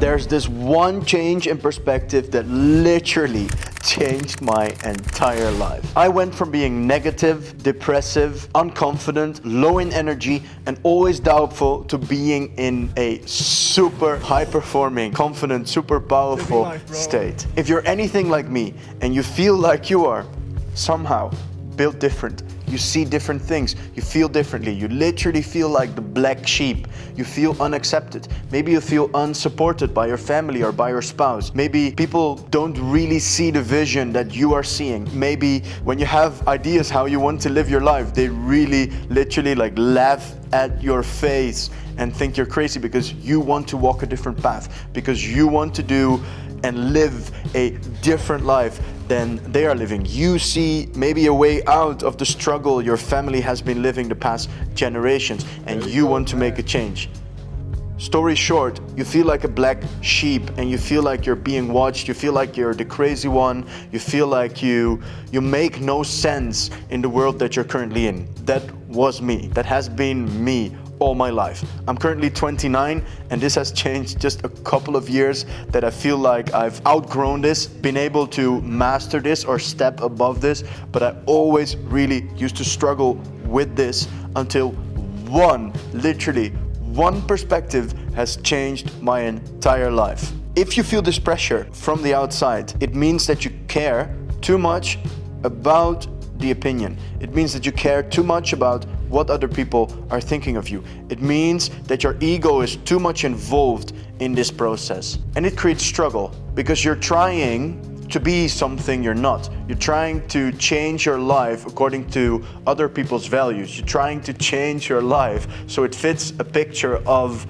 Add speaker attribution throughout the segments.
Speaker 1: There's this one change in perspective that literally changed my entire life. I went from being negative, depressive, unconfident, low in energy, and always doubtful to being in a super high-performing, confident, super powerful state. If you're anything like me and you feel like you are somehow built different, you see different things, you feel differently, you literally feel like the black sheep, you feel unaccepted, maybe you feel unsupported by your family or by your spouse, maybe people don't really see the vision that you are seeing, maybe when you have ideas how you want to live your life, they really literally like laugh at your face and think you're crazy because you want to walk a different path, because you want to do and live a different life than they are living. You see maybe a way out of the struggle your family has been living the past generations, and you want to make a change. Story short, you feel like a black sheep and you feel like you're being watched, you feel like you're the crazy one, you feel like you make no sense in the world that you're currently in. That was me. That has been me all my life. I'm currently 29 and this has changed just a couple of years that I feel like I've outgrown this, been able to master this or step above this, but I always really used to struggle with this until literally one perspective has changed my entire life. If you feel this pressure from the outside, it means that you care too much about the opinion. It means that you care too much about what other people are thinking of you. It means that your ego is too much involved in this process. And it creates struggle because you're trying to be something you're not. You're trying to change your life according to other people's values. You're trying to change your life so it fits a picture of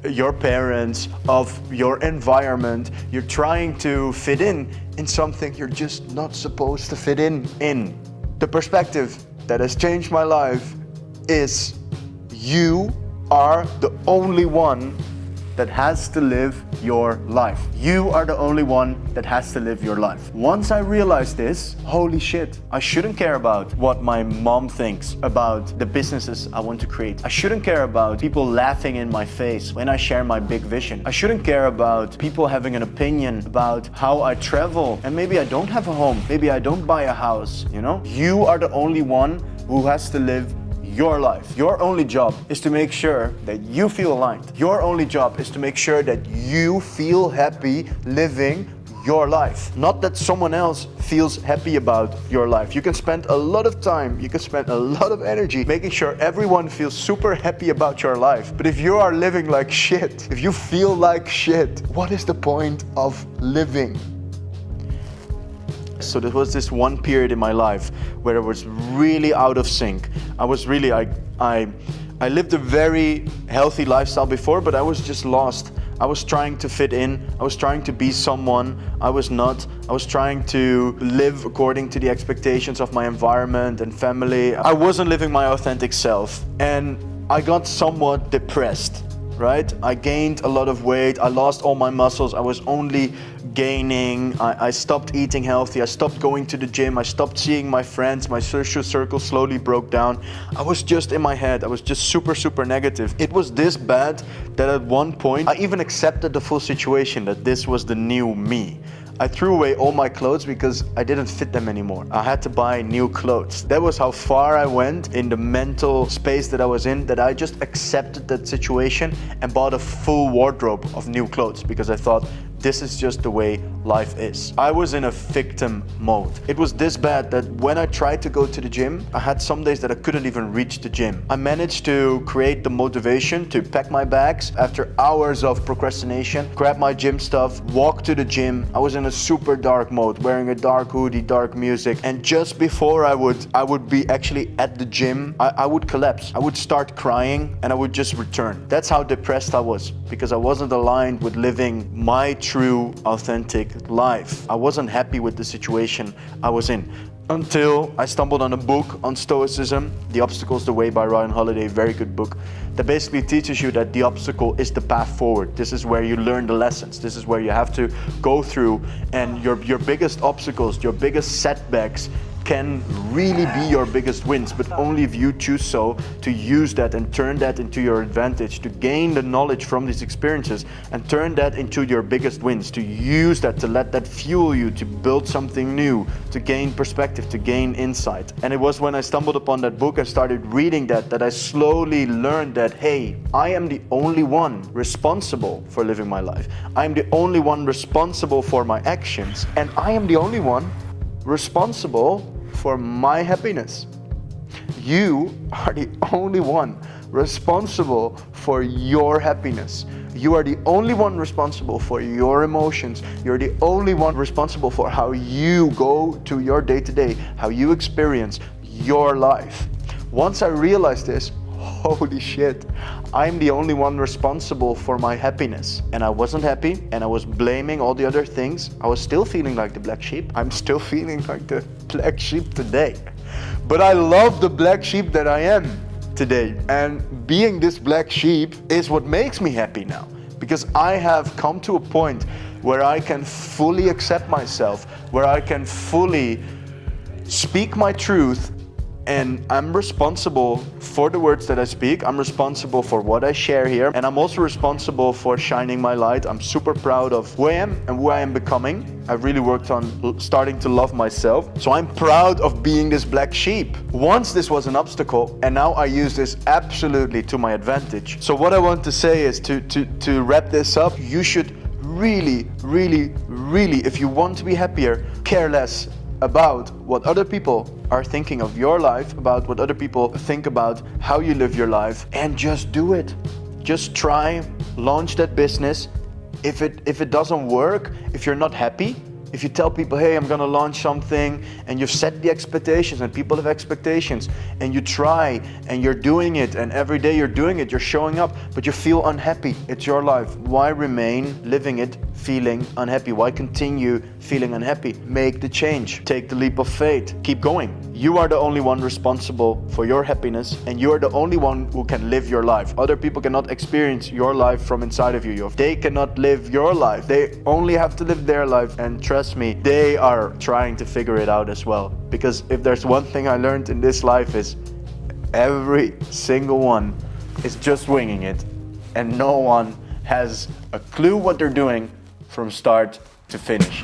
Speaker 1: your parents, of your environment. You're trying to fit in something you're just not supposed to fit in. The perspective that has changed my life is you are the only one that has to live your life. You are the only one that has to live your life. Once I realized this, holy shit, I shouldn't care about what my mom thinks about the businesses I want to create. I shouldn't care about people laughing in my face when I share my big vision. I shouldn't care about people having an opinion about how I travel and maybe I don't have a home, maybe I don't buy a house, you know? You are the only one who has to live your life. Your only job is to make sure that you feel aligned. Your only job is to make sure that you feel happy living your life. Not that someone else feels happy about your life. You can spend a lot of time, you can spend a lot of energy making sure everyone feels super happy about your life. But if you are living like shit, if you feel like shit, what is the point of living? So there was this one period in my life where I was really out of sync. I lived a very healthy lifestyle before, but I was just lost. I was trying to fit in. I was trying to be someone I was not. I was trying to live according to the expectations of my environment and family. I wasn't living my authentic self, and I got somewhat depressed. Right? I gained a lot of weight. I lost all my muscles. I was only gaining. I stopped eating healthy. I stopped going to the gym. I stopped seeing my friends. My social circle slowly broke down. I was just in my head. I was just super negative. It was this bad that at one point I even accepted the full situation that this was the new me. I threw away all my clothes because I didn't fit them anymore. I had to buy new clothes. That was how far I went in the mental space that I was in, that I just accepted that situation and bought a full wardrobe of new clothes because I thought, this is just the way life is. I was in a victim mode. It was this bad that when I tried to go to the gym, I had some days that I couldn't even reach the gym. I managed to create the motivation to pack my bags after hours of procrastination, grab my gym stuff, walk to the gym. I was in a super dark mode, wearing a dark hoodie, dark music, and just before I would be actually at the gym, I would collapse. I would start crying and I would just return. That's how depressed I was, because I wasn't aligned with living my true, authentic life. I wasn't happy with the situation I was in. Until I stumbled on a book on Stoicism, The Obstacle's the Way by Ryan Holiday, very good book, that basically teaches you that the obstacle is the path forward. This is where you learn the lessons. This is where you have to go through, and your biggest obstacles, your biggest setbacks can really be your biggest wins, but only if you choose so to use that and turn that into your advantage, to gain the knowledge from these experiences and turn that into your biggest wins, to use that, to let that fuel you, to build something new, to gain perspective, to gain insight. And it was when I stumbled upon that book and started reading that I slowly learned that, hey, I am the only one responsible for living my life. I am the only one responsible for my actions, and I am the only one responsible for my happiness. You are the only one responsible for your happiness. You are the only one responsible for your emotions. You're the only one responsible for how you go to your day-to-day, how you experience your life. Once I realized this, holy shit, I'm the only one responsible for my happiness. And I wasn't happy, and I was blaming all the other things. I was still feeling like the black sheep. I'm still feeling like the black sheep today. But I love the black sheep that I am today. And being this black sheep is what makes me happy now. Because I have come to a point where I can fully accept myself, where I can fully speak my truth, and I'm responsible for the words that I speak. I'm responsible for what I share here, and I'm also responsible for shining my light. I'm super proud of who I am and who I am becoming. I've really worked on starting to love myself. So I'm proud of being this black sheep. Once this was an obstacle, and now I use this absolutely to my advantage. So what I want to say is to wrap this up, you should really, if you want to be happier, care less about what other people are thinking of your life, about what other people think about how you live your life, and just do it. Just try, launch that business. If it doesn't work, if you're not happy, if you tell people, hey, I'm gonna launch something, and you've set the expectations, and people have expectations, and you try, and you're doing it, and every day you're doing it, you're showing up, but you feel unhappy, it's your life. Why remain living it feeling unhappy? Why continue feeling unhappy? Make the change. Take the leap of faith. Keep going. You are the only one responsible for your happiness, and you are the only one who can live your life. Other people cannot experience your life from inside of you. They cannot live your life. They only have to live their life, and trust me, they are trying to figure it out as well. Because if there's one thing I learned in this life is every single one is just winging it, and no one has a clue what they're doing from start to finish.